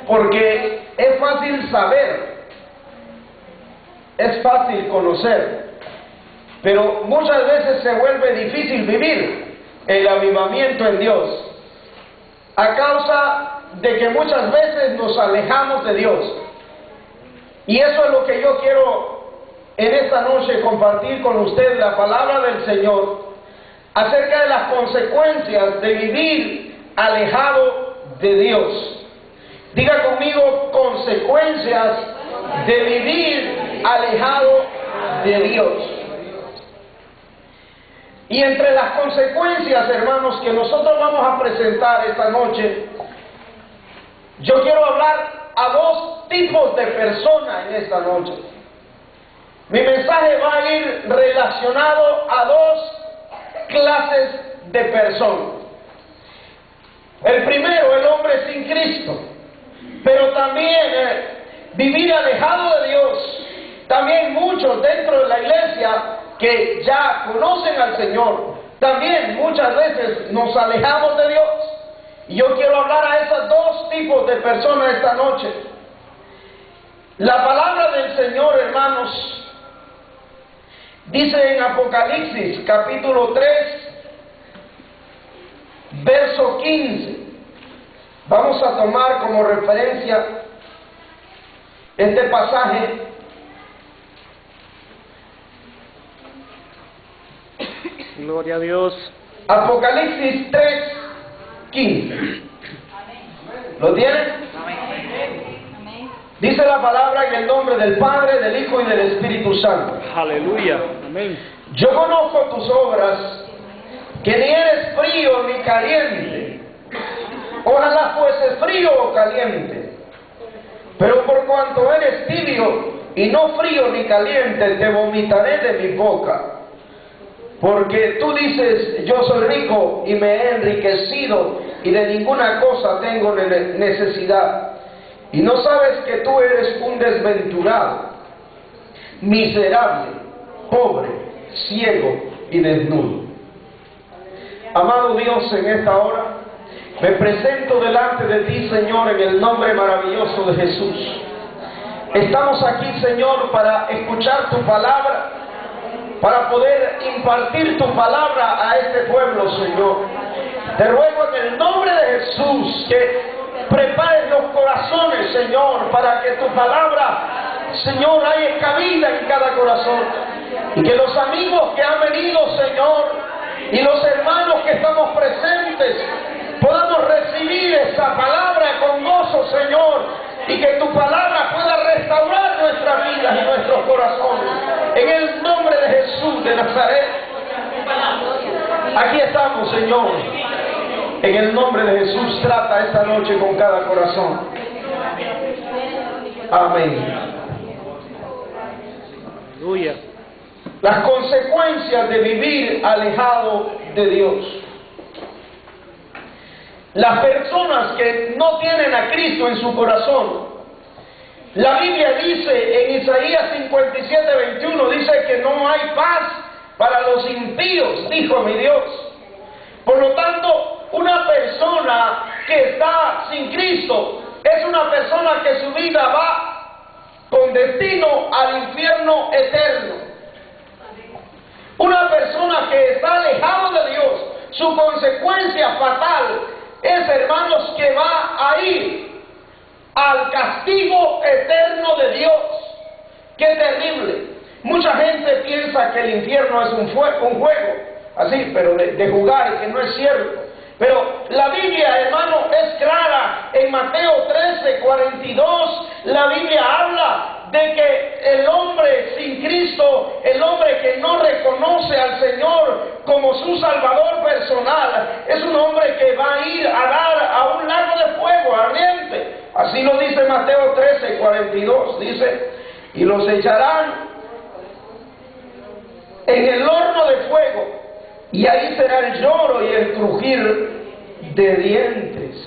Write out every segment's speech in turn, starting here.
Porque es fácil saber, es fácil conocer, pero muchas veces se vuelve difícil vivir el avivamiento en Dios, a causa de que muchas veces nos alejamos de Dios. Y eso es lo que yo quiero en esta noche compartir con usted, la palabra del Señor, acerca de las consecuencias de vivir alejado de Dios. Diga conmigo: consecuencias de vivir alejado de Dios. Y entre las consecuencias, hermanos, que nosotros vamos a presentar esta noche, yo quiero hablar a dos tipos de personas en esta noche. Mi mensaje va a ir relacionado a dos clases de personas. El primero, el hombre sin Cristo, pero también vivir alejado de Dios. También muchos dentro de la iglesia que ya conocen al Señor, también muchas veces nos alejamos de Dios. Y yo quiero hablar a esos dos tipos de personas esta noche. La palabra del Señor, hermanos, dice en Apocalipsis capítulo 3, verso 15. Vamos a tomar como referencia este pasaje. Gloria a Dios. Apocalipsis 3, 15. ¿Lo tienen? Dice la palabra en el nombre del Padre, del Hijo y del Espíritu Santo. Aleluya. Amén. Yo conozco tus obras, que ni eres frío ni caliente. Ojalá fuese frío o caliente. Pero por cuanto eres tibio y no frío ni caliente, te vomitaré de mi boca. Porque tú dices: yo soy rico y me he enriquecido y de ninguna cosa tengo necesidad. Y no sabes que tú eres un desventurado, miserable, pobre, ciego y desnudo. Amado Dios, en esta hora me presento delante de ti, Señor, en el nombre maravilloso de Jesús. Estamos aquí, Señor, para escuchar tu palabra, para poder impartir tu palabra a este pueblo, Señor. Te ruego en el nombre de Jesús que prepares los corazones, Señor, para que tu palabra, Señor, haya cabida en cada corazón. Y que los amigos que han venido, Señor, y los hermanos que estamos presentes, podamos recibir esa palabra con gozo, Señor, y que tu palabra pueda restaurar nuestras vidas y nuestros corazones. En el nombre de Jesús de Nazaret, aquí estamos, Señor. En el nombre de Jesús, trata esta noche con cada corazón. Amén. Aleluya. Las consecuencias de vivir alejado de Dios. Las personas que no tienen a Cristo en su corazón, la Biblia dice en Isaías 57:21, dice que no hay paz para los impíos, dijo mi Dios. Por lo tanto, una persona que está sin Cristo es una persona que su vida va con destino al infierno eterno. Una persona que está alejado de Dios, su consecuencia fatal es, hermanos, que va a ir al castigo eterno de Dios. ¡Qué terrible! Mucha gente piensa que el infierno es un juego, así, pero de jugar, y que no es cierto. Pero la Biblia, hermano, es clara. En Mateo 13:42, la Biblia habla de que el hombre sin Cristo, el hombre que no reconoce al Señor como su Salvador personal, es un hombre que va a ir a dar a un lago de fuego ardiente. Así lo dice Mateo 13:42, dice: y los echarán en el horno de fuego, y ahí será el lloro y el crujir de dientes.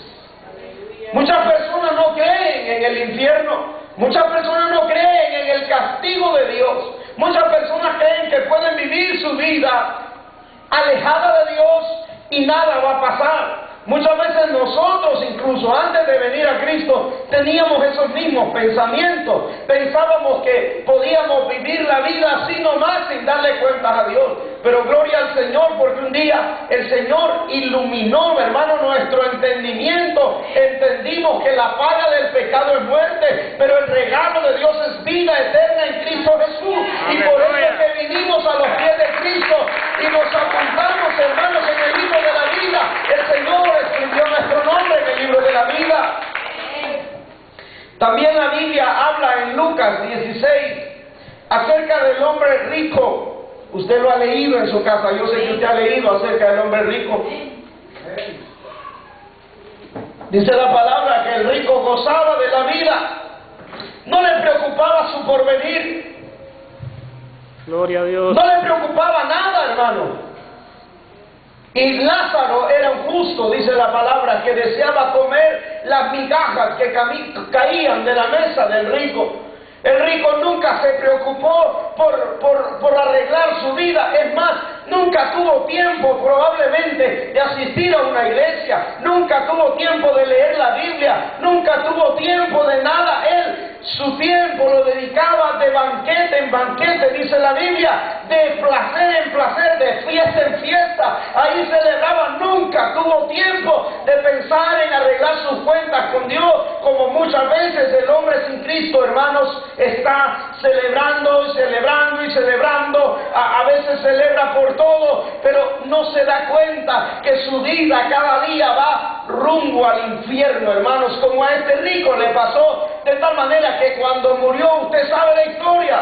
Muchas personas no creen en el infierno, muchas personas no creen en el castigo de Dios, muchas personas creen que pueden vivir su vida alejada de Dios y nada va a pasar. Muchas veces nosotros, incluso antes de venir a Cristo, teníamos esos mismos pensamientos. Pensábamos que podíamos vivir la vida así nomás sin darle cuentas a Dios. Pero gloria al Señor, porque un día el Señor iluminó, hermano, nuestro entendimiento. Entendimos que la paga del pecado es muerte, pero el regalo de Dios es vida eterna en Cristo Jesús. Y por eso es que vinimos a los pies de Cristo y nos apuntamos, hermanos, en el libro de la vida. El Señor escribió nuestro nombre en el libro de la vida. También la Biblia habla en Lucas 16 acerca del hombre rico. Usted lo ha leído en su casa, yo sé que usted ha leído acerca del hombre rico. Dice la palabra que el rico gozaba de la vida, no le preocupaba su porvenir. Gloria a Dios. No le preocupaba nada, hermano. Y Lázaro era un justo, dice la palabra, que deseaba comer las migajas que caían de la mesa del rico. El rico nunca se preocupó por arreglar su vida. Es más, nunca tuvo tiempo probablemente de asistir a una iglesia. Nunca tuvo tiempo de leer la Biblia. Nunca tuvo tiempo de nada. Él su tiempo lo dedicaba de banquete en banquete, dice la Biblia, de placer en placer, de fiesta en fiesta. Ahí celebraba. Nunca tuvo tiempo de pensar en arreglar sus cuentas con Dios, como muchas veces el hombre sin Cristo, hermanos, está celebrando y celebrando y celebrando. A veces celebra por todo, pero no se da cuenta que su vida cada día va rumbo al infierno, hermanos, como a este rico le pasó, de tal manera que cuando murió, usted sabe la historia,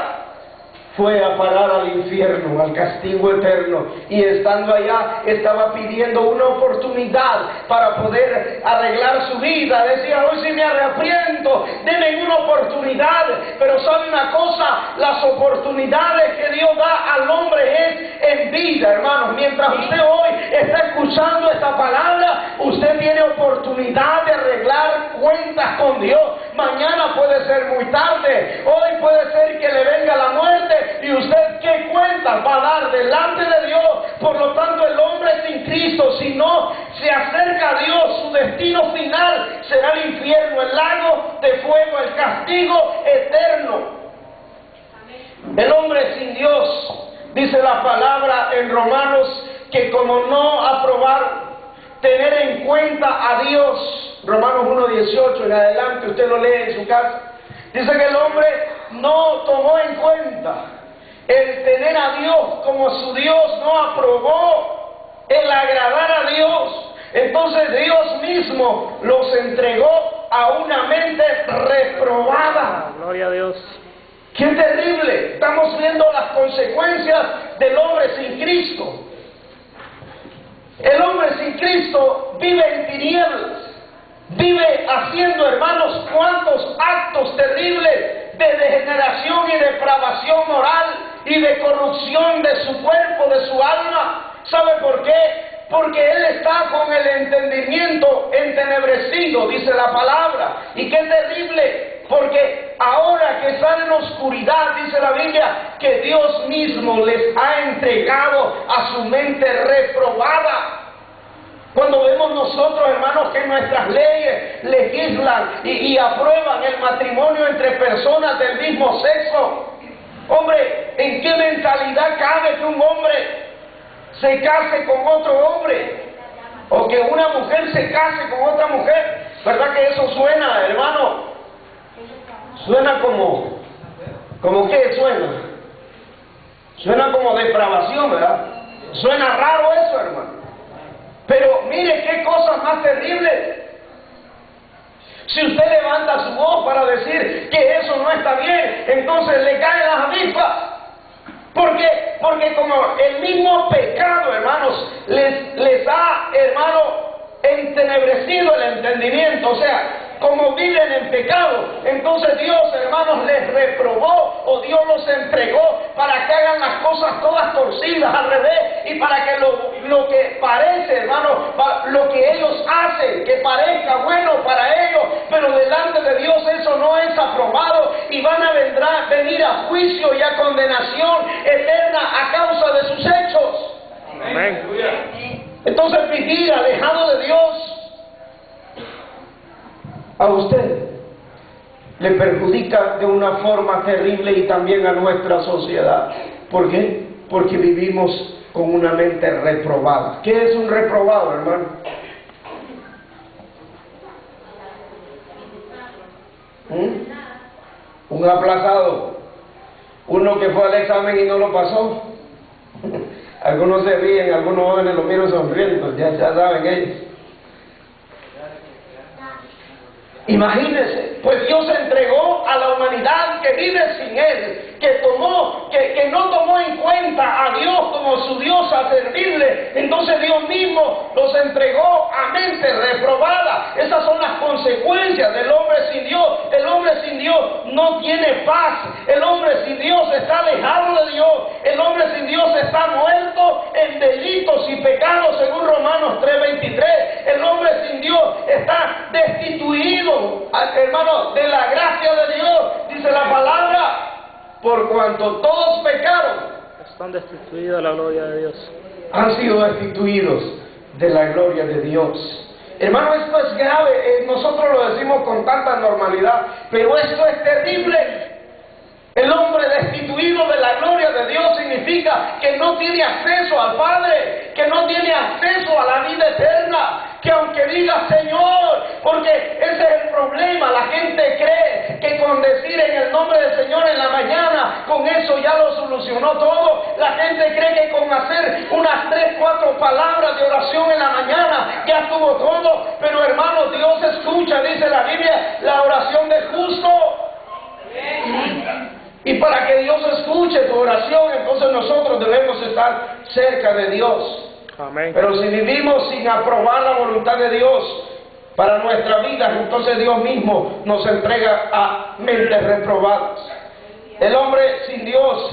fue a parar al infierno, al castigo eterno, y estando allá estaba pidiendo una oportunidad para poder arreglar su vida. Decía: hoy sí me arrepiento, denme una oportunidad. Pero sabe una cosa, las oportunidades que Dios da al hombre es en vida, hermanos. Mientras usted hoy está escuchando esta palabra, usted tiene oportunidad de arreglar cuentas con Dios. Mañana puede ser muy tarde, hoy puede ser que le venga la muerte, y usted qué cuentas va a dar delante de Dios. Por lo tanto, el hombre sin Cristo, si no se acerca a Dios, su destino final será el infierno, el lago de fuego, el castigo eterno. El hombre sin Dios, dice la palabra en Romanos, que como no aprobar tener en cuenta a Dios, Romanos 1:18 en adelante, usted lo lee en su casa, dice que el hombre no tomó en cuenta el tener a Dios como su Dios, no aprobó el agradar a Dios. Entonces Dios mismo los entregó a una mente reprobada. Gloria a Dios. ¡Qué terrible! Estamos viendo las consecuencias del hombre sin Cristo. El hombre sin Cristo vive en tinieblas, vive haciendo, hermanos, cuantos actos terribles de degeneración y depravación moral y de corrupción de su cuerpo, de su alma. ¿Sabe por qué? Porque él está con el entendimiento entenebrecido, dice la palabra. Y qué terrible, porque ahora que están en oscuridad, dice la Biblia, que Dios mismo les ha entregado a su mente reprobada. Cuando vemos nosotros, hermanos, que nuestras leyes legislan y aprueban el matrimonio entre personas del mismo sexo, hombre, ¿en qué mentalidad cabe que un hombre se case con otro hombre? O que una mujer se case con otra mujer. ¿Verdad que eso suena, hermano? Suena ¿como qué suena? Suena como depravación, ¿verdad? Suena raro eso, hermano. Pero mire qué cosas más terribles. Si usted levanta su voz para decir que eso no está bien, entonces le caen las avispas. ¿Por qué? Porque como el mismo pecado, hermanos, les ha, hermano, entenebrecido el entendimiento. O sea, como viven en pecado, entonces Dios, hermanos, les reprobó, o Dios los entregó para que hagan las cosas todas torcidas al revés, y para que lo que parece, hermanos, lo que ellos hacen, que parezca bueno para ellos, pero delante de Dios eso no es aprobado, y van a venir a juicio y a condenación eterna a causa de sus hechos. Amén. Entonces vivir alejado de Dios a usted le perjudica de una forma terrible y también a nuestra sociedad. ¿Por qué? Porque vivimos con una mente reprobada. ¿Qué es un reprobado, hermano? Un aplazado, uno que fue al examen y no lo pasó. Algunos se ríen, algunos jóvenes lo miran sonriendo, ya saben ellos. Imagínense, pues Dios entregó a la humanidad que vive sin Él, que no tomó en cuenta a Dios como su Dios a servirle. Entonces Dios mismo los entregó a mente reprobada. Esas son las consecuencias del hombre sin Dios. El hombre sin Dios no tiene paz. El hombre sin Dios está alejado de Dios. El hombre sin Dios está muerto en delitos y pecados, según Romanos 3:23. El hombre sin Dios está destituido, hermano, de la gracia de Dios. Dice la palabra, por cuanto todos pecaron, están destituidos de la gloria de Dios. Han sido destituidos de la gloria de Dios. Hermano, esto es grave. Nosotros lo decimos con tanta normalidad, pero esto es terrible. El hombre destituido de la gloria de Dios significa que no tiene acceso al Padre, que no tiene acceso a la vida eterna, que aunque diga Señor, porque ese es el problema, la gente cree que con decir en el nombre del Señor en la mañana, con eso ya lo solucionó todo. La gente cree que con hacer unas 3, 4 palabras de oración en la mañana ya estuvo todo, pero hermano, Dios escucha, dice la Biblia, la oración del justo. Y para que Dios escuche tu oración, entonces nosotros debemos estar cerca de Dios. Amén. Pero si vivimos sin aprobar la voluntad de Dios para nuestra vida, entonces Dios mismo nos entrega a mentes reprobadas. El hombre sin Dios,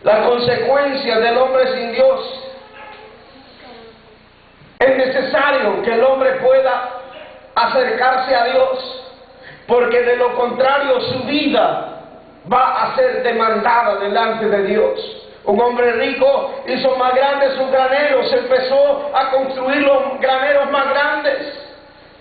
la consecuencia del hombre sin Dios, es necesario que el hombre pueda acercarse a Dios, porque de lo contrario su vida va a ser demandada delante de Dios. Un hombre rico hizo más grandes sus graneros, empezó a construir los graneros más grandes,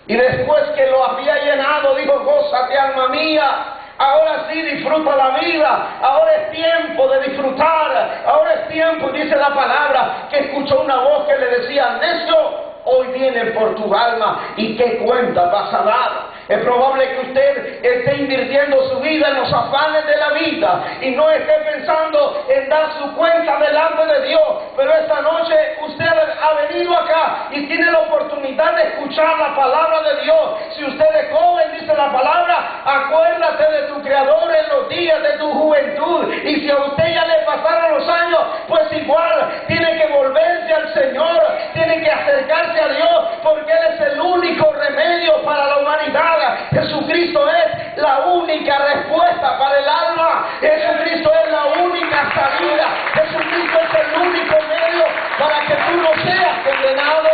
y después que lo había llenado dijo: gózate, alma mía, ahora sí disfruta la vida, ahora es tiempo de disfrutar, ahora es tiempo, dice la palabra, que escuchó una voz que le decía: necio, hoy vienen por tu alma, y qué cuenta vas a dar. Es probable que usted esté invirtiendo su vida en los afanes de la vida y no esté pensando en dar su cuenta delante de Dios. Pero esta noche usted ha venido acá y tiene la oportunidad de escuchar la palabra de Dios. Si usted es joven, dice la palabra, acuérdate de tu Creador en los días de tu juventud. Y si a usted ya le pasaron los años, pues igual tiene que volverse al Señor, tiene que acercarse a Dios, porque Él es el único remedio para la humanidad. Jesucristo es la única respuesta para el alma. Jesucristo es la única salida. Jesucristo es el único medio para que tú no seas condenado.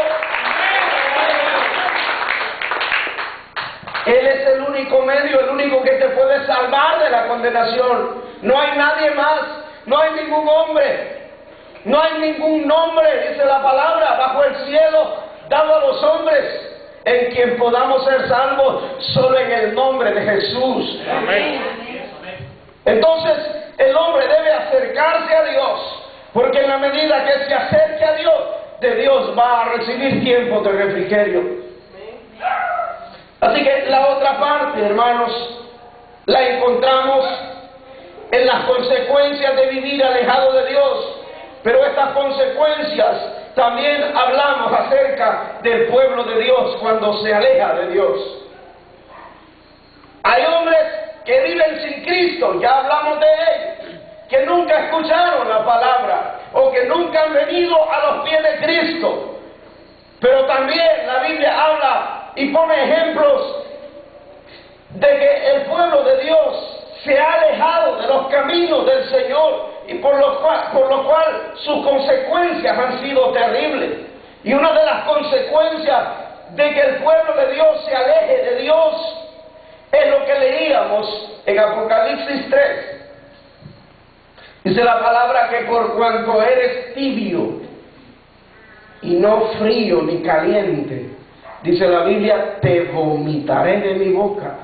Él es el único medio, el único que te puede salvar de la condenación. No hay nadie más, no hay ningún hombre, no hay ningún nombre, dice la palabra, bajo el cielo dado a los hombres, en quien podamos ser salvos, solo en el nombre de Jesús. Amén. Entonces el hombre debe acercarse a Dios, porque en la medida que se acerque a Dios, de Dios va a recibir tiempos de refrigerio. Así que la otra parte, hermanos, la encontramos en las consecuencias de vivir alejado de Dios. Pero estas consecuencias también hablamos acerca del pueblo de Dios cuando se aleja de Dios. Hay hombres que viven sin Cristo, ya hablamos de ellos, que nunca escucharon la palabra o que nunca han venido a los pies de Cristo. Pero también la Biblia habla y pone ejemplos de que el pueblo de Dios se ha alejado de los caminos del Señor, y por lo cual sus consecuencias han sido terribles. Y una de las consecuencias de que el pueblo de Dios se aleje de Dios es lo que leíamos en Apocalipsis 3. Dice la palabra que por cuanto eres tibio y no frío ni caliente, dice la Biblia, te vomitaré de mi boca.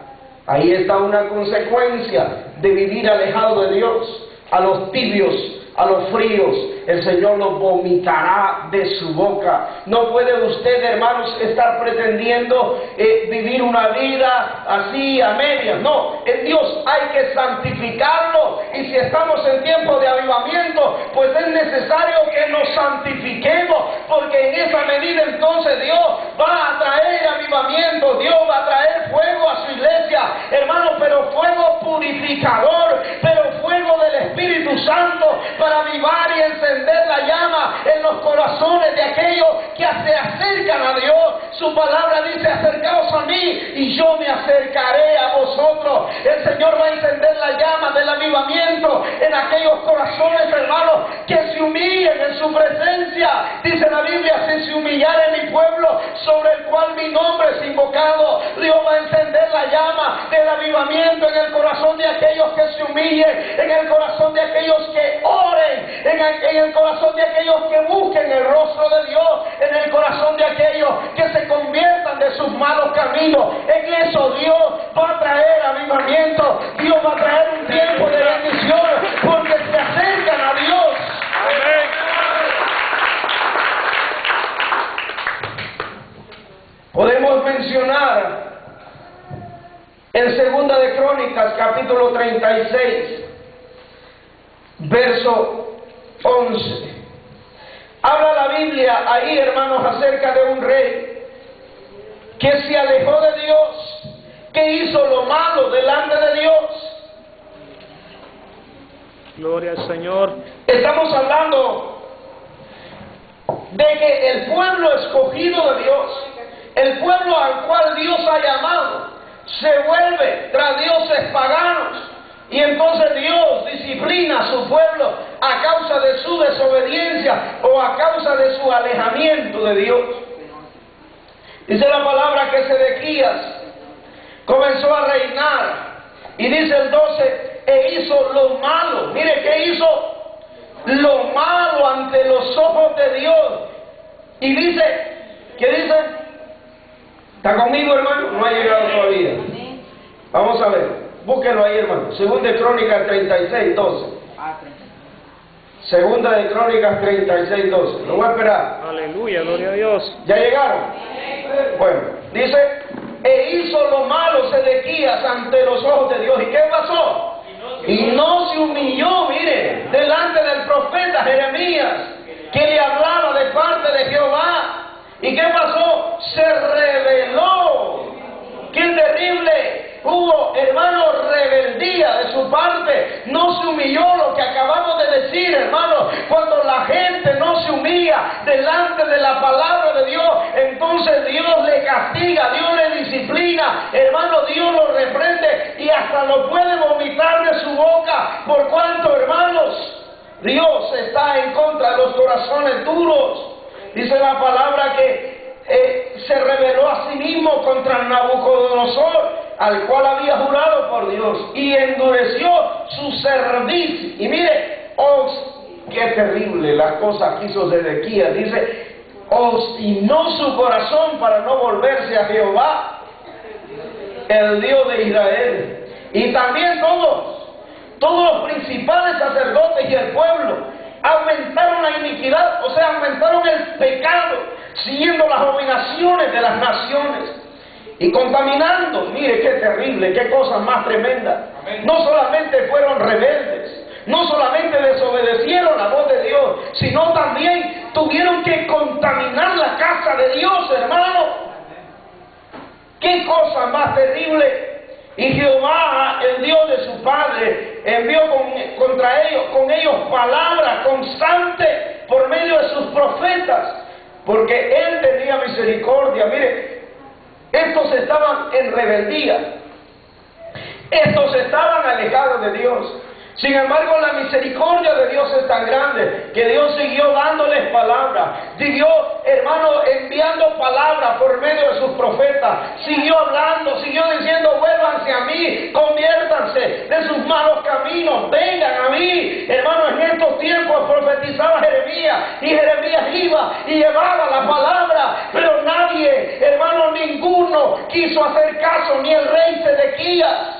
Ahí está una consecuencia de vivir alejado de Dios. A los tibios, a los fríos, el Señor los vomitará de su boca. No puede usted, hermanos, estar pretendiendo vivir una vida así a medias. No, en Dios hay que santificarlo. Y si estamos en tiempo de avivamiento, pues es necesario que nos santifiquemos, porque en esa medida entonces Dios va a traer avivamiento, Dios va a traer fuego a su iglesia, hermanos, pero fuego purificador, pero fuego del Espíritu Santo para avivar y encender la llama en los corazones de aquellos que se acercan a Dios. Su palabra dice, acercaos a mí y yo me acercaré a vosotros. El Señor va a encender la llama del avivamiento en aquellos corazones, hermanos, que se humillen en su presencia. Dice la Biblia, si se humillare mi pueblo sobre el cual mi nombre es invocado, Dios va a encender la llama del avivamiento en el corazón de aquellos que se humillen, en el corazón de aquellos que oren, en el corazón de aquellos que busquen el rostro de Dios, en el corazón de aquellos que se conviertan de sus malos caminos. En eso Dios va a traer avivamiento, Dios va a traer un tiempo de bendición, porque se acercan a Dios. Amén. Podemos mencionar en Segunda de Crónicas, capítulo 36, verso 11. Habla la Biblia ahí, hermanos, acerca de un rey que se alejó de Dios, que hizo lo malo delante de Dios. Gloria al Señor. Estamos hablando de que el pueblo escogido de Dios, el pueblo al cual Dios ha llamado, se vuelve tras dioses paganos. Y entonces Dios disciplina a su pueblo a causa de su desobediencia o a causa de su alejamiento de Dios. Dice la palabra que Sedequías comenzó a reinar. Y dice el 12, e hizo lo malo. Mire que hizo lo malo ante los ojos de Dios. Y dice, ¿qué dice? ¿Está conmigo, hermano? No ha llegado todavía. Vamos a ver. Búsquenlo ahí, hermano. Segunda de Crónicas 36, 12. Segunda de Crónicas 36, 12. Lo voy a esperar. Aleluya, gloria a Dios. ¿Ya llegaron? Bueno, dice, e hizo lo malo Sedequías ante los ojos de Dios. ¿Y qué pasó? Y no se humilló, mire, delante del profeta Jeremías, que le hablaba de parte de Jehová. ¿Y qué pasó? Se rebeló. ¡Qué terrible! Hubo, hermano, rebeldía de su parte. No se humilló, lo que acabamos de decir, hermano. Cuando la gente no se humilla delante de la palabra de Dios, entonces Dios le castiga, Dios le disciplina, hermano, Dios lo reprende y hasta lo puede vomitar de su boca. Por cuanto, hermanos, Dios está en contra de los corazones duros. Dice la palabra que se rebeló a sí mismo contra Nabucodonosor, al cual había jurado por Dios, y endureció su cerviz. Y mire, qué terrible la cosa que hizo Sedequías. Dice, obstinó su corazón para no volverse a Jehová, el Dios de Israel. Y también todos los principales sacerdotes y el pueblo aumentaron la iniquidad, o sea, aumentaron el pecado, siguiendo las abominaciones de las naciones y contaminando. Mire qué terrible, qué cosa más tremenda. No solamente fueron rebeldes, no solamente desobedecieron la voz de Dios, sino también tuvieron que contaminar la casa de Dios, hermano. Qué cosa más terrible. Y Jehová, el Dios de su padre, envió con ellos palabra constante por medio de sus profetas, porque Él tenía misericordia. Mire, estos estaban en rebeldía, estos estaban alejados de Dios. Sin embargo, la misericordia de Dios es tan grande que Dios siguió dándoles palabra, siguió, hermano, enviando palabra por medio de sus profetas, siguió hablando, siguió diciendo, vuélvanse a mí, conviértanse, vuélvanse de sus malos caminos, vengan a mí. Hermano, en estos tiempos profetizaba Jeremías, y Jeremías iba y llevaba la palabra, pero nadie, hermano, ninguno quiso hacer caso, ni el rey Sedequías.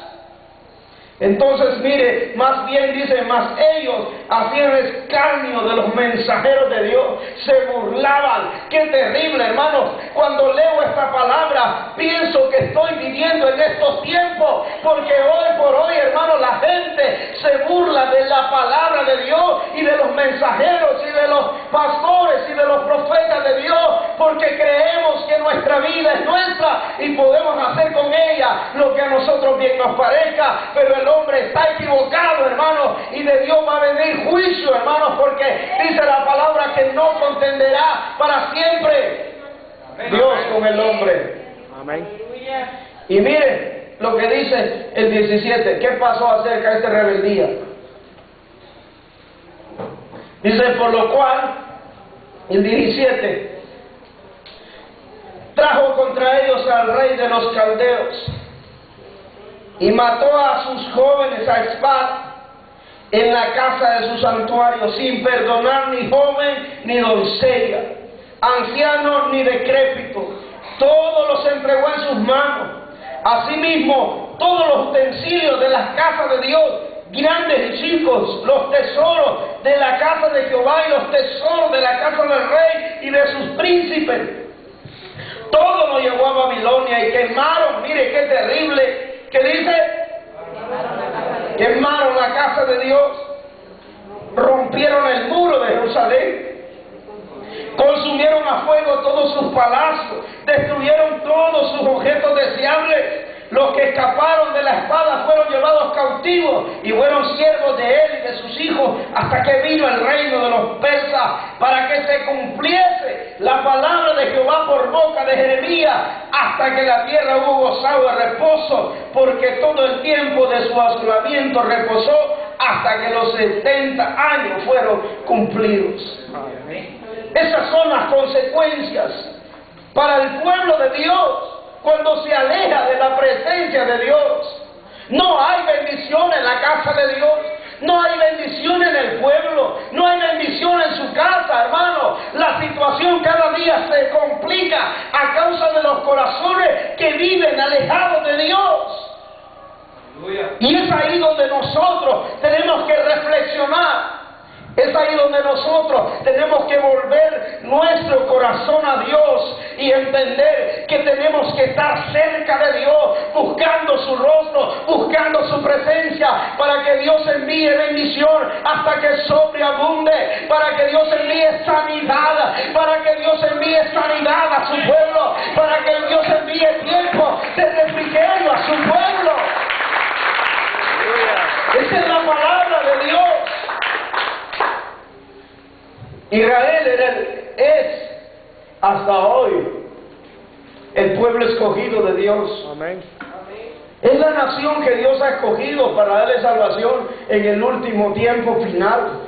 Entonces, mire, más bien dice, más ellos hacían escarnio de los mensajeros de Dios, se burlaban. Qué terrible, hermanos. Cuando leo esta palabra, pienso que estoy viviendo en estos tiempos, porque hoy por hoy, hermanos, la gente se burla de la palabra de Dios y de los mensajeros y de los pastores y de los profetas de Dios, porque creemos que nuestra vida es nuestra y podemos hacer con ella lo que a nosotros bien nos parezca, pero el hombre está equivocado, hermano, y de Dios va a venir juicio, hermanos, porque dice la palabra que no contenderá para siempre Dios con el hombre. Amén. Y miren lo que dice el 17. ¿Qué pasó acerca de esta rebeldía? Dice, por lo cual, el 17, trajo contra ellos al rey de los caldeos y mató a sus jóvenes a espada en la casa de su santuario, sin perdonar ni joven ni doncella, anciano ni decrépito. Todos los entregó en sus manos. Asimismo, todos los utensilios de las casas de Dios, grandes y chicos, los tesoros de la casa de Jehová y los tesoros de la casa del rey y de sus príncipes, todo lo llevó a Babilonia y quemaron. Mire qué terrible. ¿Qué dice? Quemaron la casa de Dios, rompieron el muro de Jerusalén, consumieron a fuego todos sus palacios, destruyeron todos sus objetos deseables. Los que escaparon de la espada fueron llevados cautivos y fueron siervos de él y de sus hijos hasta que vino el reino de los persas, para que se cumpliese la palabra de Jehová por boca de Jeremías, hasta que la tierra hubo gozado de reposo, porque todo el tiempo de su asolamiento reposó hasta que los 70 años fueron cumplidos. Esas son las consecuencias para el pueblo de Dios cuando se aleja de la presencia de Dios. No hay bendición en la casa de Dios, no hay bendición en el pueblo, no hay bendición en su casa, hermano. La situación cada día se complica a causa de los corazones que viven alejados de Dios. Y es ahí donde nosotros tenemos que reflexionar. Es ahí donde nosotros tenemos que volver nuestro corazón a Dios y entender que tenemos que estar cerca de Dios, buscando su rostro, buscando su presencia, para que Dios envíe bendición hasta que sobreabunde, para que Dios envíe sanidad, para que Dios envíe sanidad a su pueblo, para que Dios envíe tiempo de refrigerio a su pueblo. Esa es la palabra de Dios. Israel es hasta hoy el pueblo escogido de Dios. Amén. Es la nación que Dios ha escogido para darle salvación en el último tiempo final.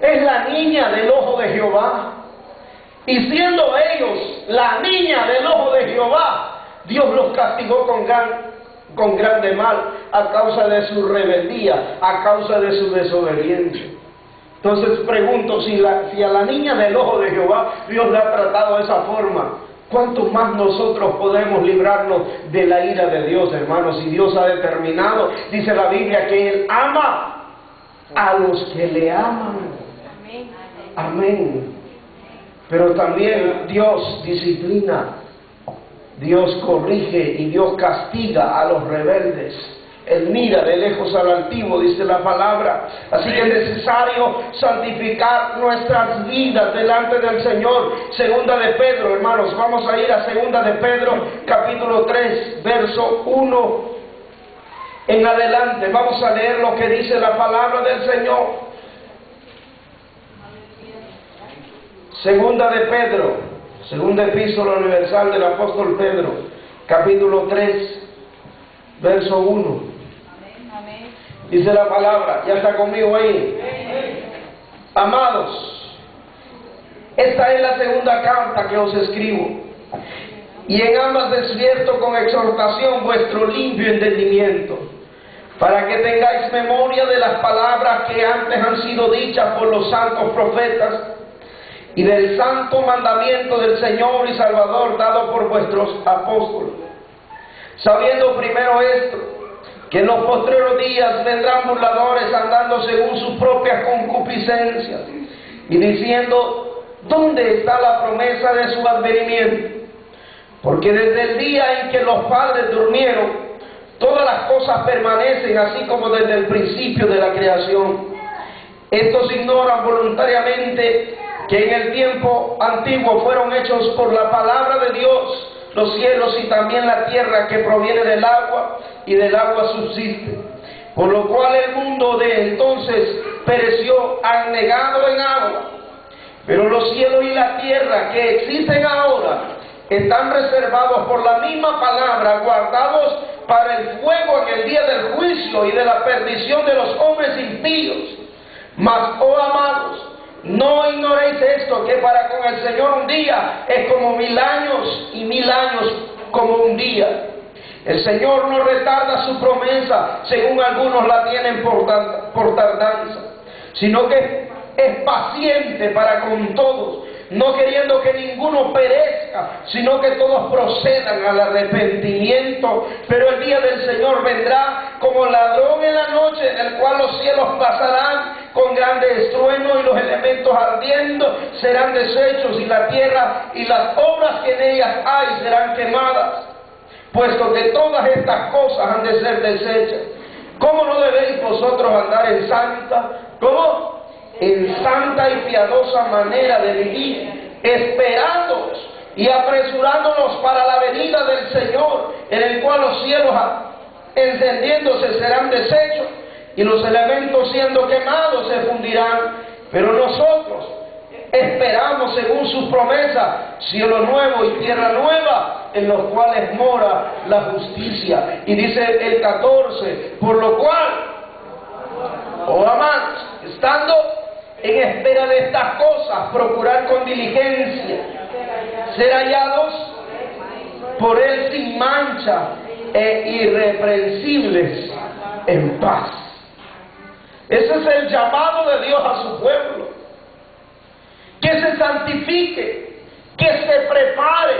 Es la niña del ojo de Jehová. Y siendo ellos la niña del ojo de Jehová, Dios los castigó con grande mal a causa de su rebeldía, a causa de su desobediencia. Entonces pregunto, si a la niña del ojo de Jehová Dios le ha tratado de esa forma, ¿cuánto más nosotros podemos librarnos de la ira de Dios, hermanos? Si Dios ha determinado, dice la Biblia, que Él ama a los que le aman. Amén. Pero también Dios disciplina, Dios corrige y Dios castiga a los rebeldes. Él mira de lejos al altivo, dice la palabra. Así que es necesario santificar nuestras vidas delante del Señor. Segunda de Pedro, hermanos, vamos a ir a Segunda de Pedro, capítulo 3, verso 1 en adelante. Vamos a leer lo que dice la palabra del Señor. Segunda de Pedro, segunda epístola universal del apóstol Pedro, capítulo 3, verso 1. Dice la palabra, ya está conmigo ahí. Amados, esta es la segunda carta que os escribo, y en ambas despierto con exhortación vuestro limpio entendimiento, para que tengáis memoria de las palabras que antes han sido dichas por los santos profetas, y del santo mandamiento del Señor y Salvador dado por vuestros apóstoles. Sabiendo primero esto, que en los postreros días vendrán burladores andando según sus propias concupiscencias, y diciendo: ¿dónde está la promesa de su advenimiento? Porque desde el día en que los padres durmieron, todas las cosas permanecen así como desde el principio de la creación. Estos ignoran voluntariamente que en el tiempo antiguo fueron hechos por la palabra de Dios los cielos y también la tierra, que proviene del agua y del agua subsiste, por lo cual el mundo de entonces pereció anegado en agua. Pero los cielos y la tierra que existen ahora están reservados por la misma palabra, guardados para el fuego en el día del juicio y de la perdición de los hombres impíos. Mas, oh amados, no ignoréis esto, que para con el Señor un día es como 1000 años, y 1000 años como un día. El Señor no retarda su promesa, según algunos la tienen por tardanza, sino que es paciente para con todos, no queriendo que ninguno perezca, sino que todos procedan al arrepentimiento. Pero el día del Señor vendrá como ladrón en la noche, en el cual los cielos pasarán con grande estruendo, y los elementos ardiendo serán deshechos, y la tierra y las obras que en ellas hay serán quemadas. Puesto que todas estas cosas han de ser deshechas, ¿cómo no debéis vosotros andar en santa? ¿Cómo? En santa y piadosa manera de vivir, esperándonos y apresurándonos para la venida del Señor, en el cual los cielos encendiéndose serán deshechos, y los elementos siendo quemados se fundirán. Pero nosotros esperamos, según sus promesas, cielo nuevo y tierra nueva, en los cuales mora la justicia. Y dice el 14, por lo cual, oh amados, estando en espera de estas cosas, procurar con diligencia ser hallados por Él sin mancha e irreprensibles en paz. Ese es el llamado de Dios a su pueblo: que se santifique, que se prepare,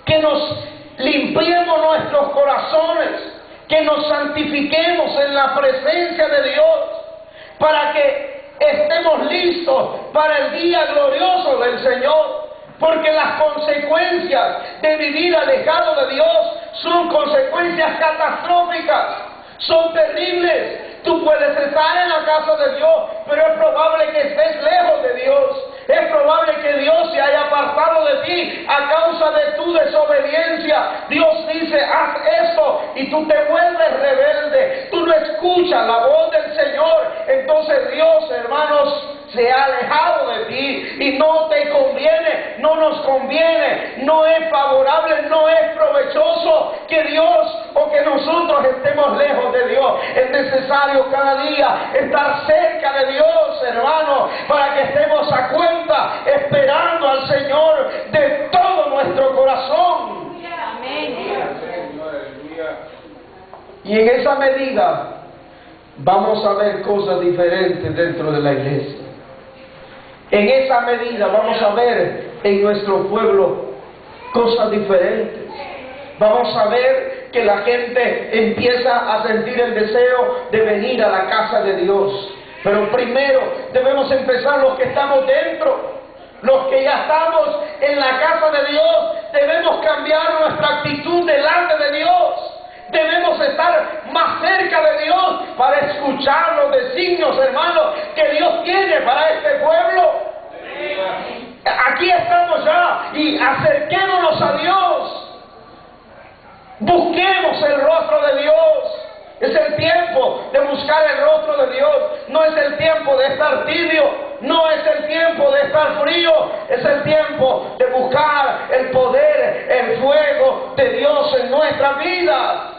que nos limpiemos nuestros corazones, que nos santifiquemos en la presencia de Dios, para que estemos listos para el día glorioso del Señor. Porque las consecuencias de vivir alejado de Dios son consecuencias catastróficas, son terribles. Tú puedes estar en la casa de Dios, pero es probable que estés lejos de Dios. Es probable que Dios se haya apartado de ti a causa de tu desobediencia. Dios dice: haz esto, y tú te vuelves rebelde. Tú no escuchas la voz del Señor. Entonces Dios, hermanos, se ha alejado de ti, y no te conviene, no nos conviene, no es favorable, no es provechoso que Dios o que nosotros estemos lejos de Dios. Es necesario cada día estar cerca de Dios, hermano, para que estemos a cuenta, esperando al Señor de todo nuestro corazón. Y en esa medida vamos a ver cosas diferentes dentro de la iglesia. En esa medida vamos a ver en nuestro pueblo cosas diferentes. Vamos a ver que la gente empieza a sentir el deseo de venir a la casa de Dios. Pero primero debemos empezar los que estamos dentro. Los que ya estamos en la casa de Dios, debemos cambiar nuestra actitud delante de Dios. Debemos estar más cerca de Dios para escuchar los designios, hermanos, que Dios tiene para este pueblo. Aquí estamos ya, y acerquémonos a Dios. Busquemos el rostro de Dios. Es el tiempo de buscar el rostro de Dios. No es el tiempo de estar tibio. No es el tiempo de estar frío. Es el tiempo de buscar el poder, el fuego de Dios en nuestra vida.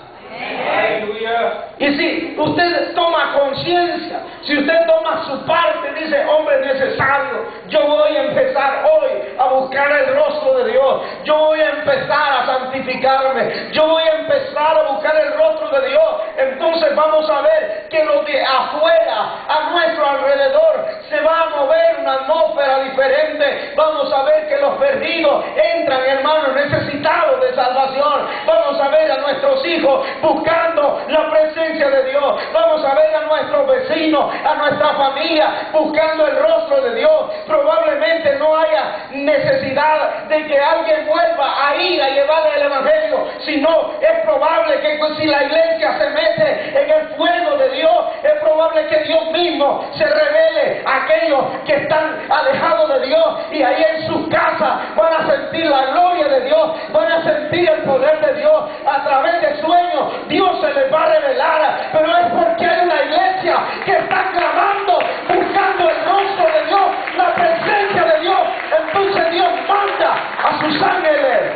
Y si usted toma conciencia, si usted toma su parte, dice: hombre, es necesario, yo voy a empezar hoy a buscar el rostro de Dios, yo voy a empezar a santificarme, yo voy a empezar a buscar el rostro de Dios, entonces va vamos a ver que los de afuera, a nuestro alrededor, se va a mover una atmósfera diferente. Vamos a ver que los perdidos entran, hermanos, necesitados de salvación. Vamos a ver a nuestros hijos buscando la presencia de Dios. Vamos a ver a nuestros vecinos, a nuestra familia, buscando el rostro de Dios. Probablemente no haya necesidad de que alguien vuelva a ir a llevarle el evangelio, sino es probable que si la iglesia se mete en el fuego de Dios, es probable que Dios mismo se revele a aquellos que están alejados de Dios, y ahí en sus casas van a sentir la gloria de Dios, van a sentir el poder de Dios a través de sueños. Dios se les va a revelar, pero es porque hay una iglesia que está clamando, buscando el rostro de Dios, la presencia de Dios. Entonces Dios manda a sus ángeles.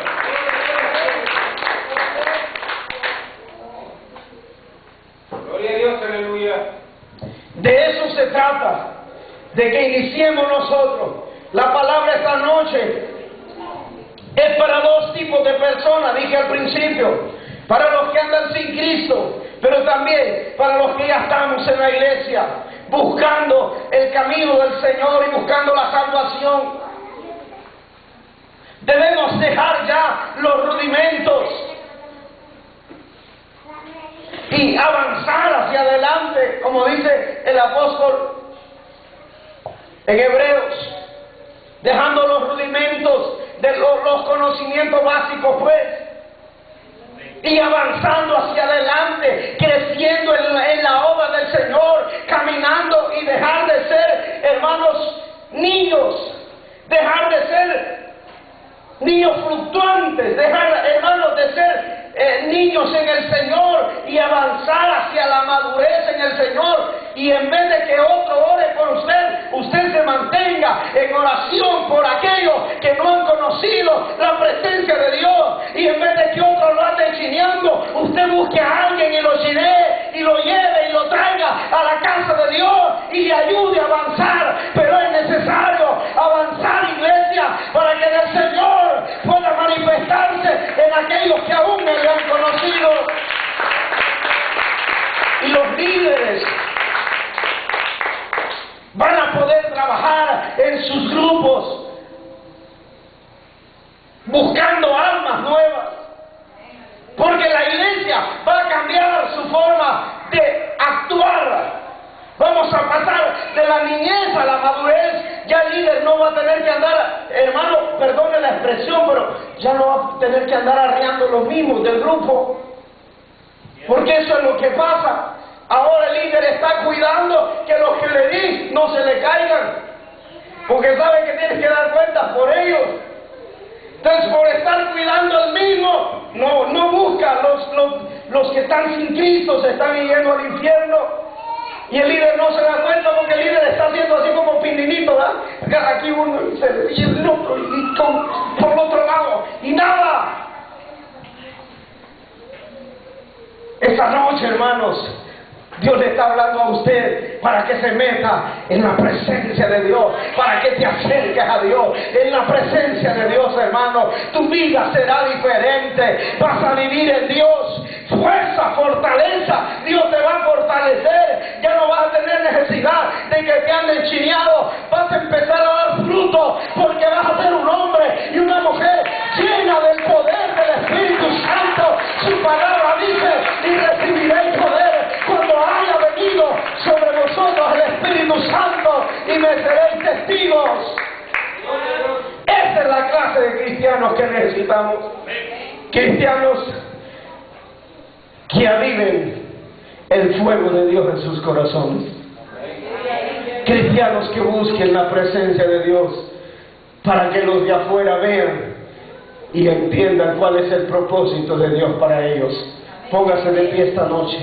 Gloria a Dios, aleluya. De eso se trata, de que iniciemos nosotros. La palabra esta noche es para dos tipos de personas, dije al principio: para los que andan sin Cristo, pero también para los que ya estamos en la iglesia, buscando el camino del Señor y buscando la salvación. Debemos dejar ya los rudimentos y avanzar hacia adelante, como dice el apóstol en Hebreos, dejando los rudimentos de los conocimientos básicos, pues, y avanzando hacia adelante, creciendo en la obra del Señor, caminando, y dejar de ser, hermanos, niños, dejar de ser niños fluctuantes, dejar, hermanos, de ser niños en el Señor, y avanzar hacia la madurez en el Señor. Y en vez de que otro ore por usted, usted se mantenga en oración por aquellos que no han conocido la presencia de Dios. Y en vez de que otro lo ande chineando, usted busque a alguien y lo chinee, y lo lleve y lo traiga a la casa de Dios y le ayude a avanzar. Pero es necesario avanzar, iglesia, para que el Señor pueda manifestarse en aquellos que aún no le han conocido. Y los líderes van a poder trabajar en sus grupos, buscando almas nuevas, porque la iglesia va a cambiar su forma de actuar. Vamos a pasar de la niñez a la madurez. Ya el líder no va a tener que andar, hermano, perdone la expresión, pero ya no va a tener que andar arreando los mismos del grupo, porque eso es lo que pasa. Ahora el líder está cuidando que los que le di no se le caigan, porque sabe que tienes que dar cuenta por ellos. Entonces, por estar cuidando al mismo, no busca los que están sin Cristo, se están yendo al infierno. Y el líder no se da cuenta, porque el líder está haciendo así como pindinito, ¿verdad? Aquí uno y el otro, por el otro lado, y nada. Esta noche, hermanos, Dios le está hablando a usted para que se meta en la presencia de Dios, para que te acerques a Dios. En la presencia de Dios, hermano, tu vida será diferente. Vas a vivir en Dios. Fuerza, fortaleza, Dios te va a fortalecer. Ya no vas a tener necesidad de que te anden chineados. Vas a empezar a dar fruto, porque vas a ser un hombre y una mujer llena del poder del Espíritu Santo. Su palabra dice: y recibiréis poder cuando haya venido sobre vosotros el Espíritu Santo, y me seréis testigos. Esa es la clase de cristianos que necesitamos. Cristianos que aviven el fuego de Dios en sus corazones. Cristianos que busquen la presencia de Dios, para que los de afuera vean y entiendan cuál es el propósito de Dios para ellos. Póngase de pie esta noche.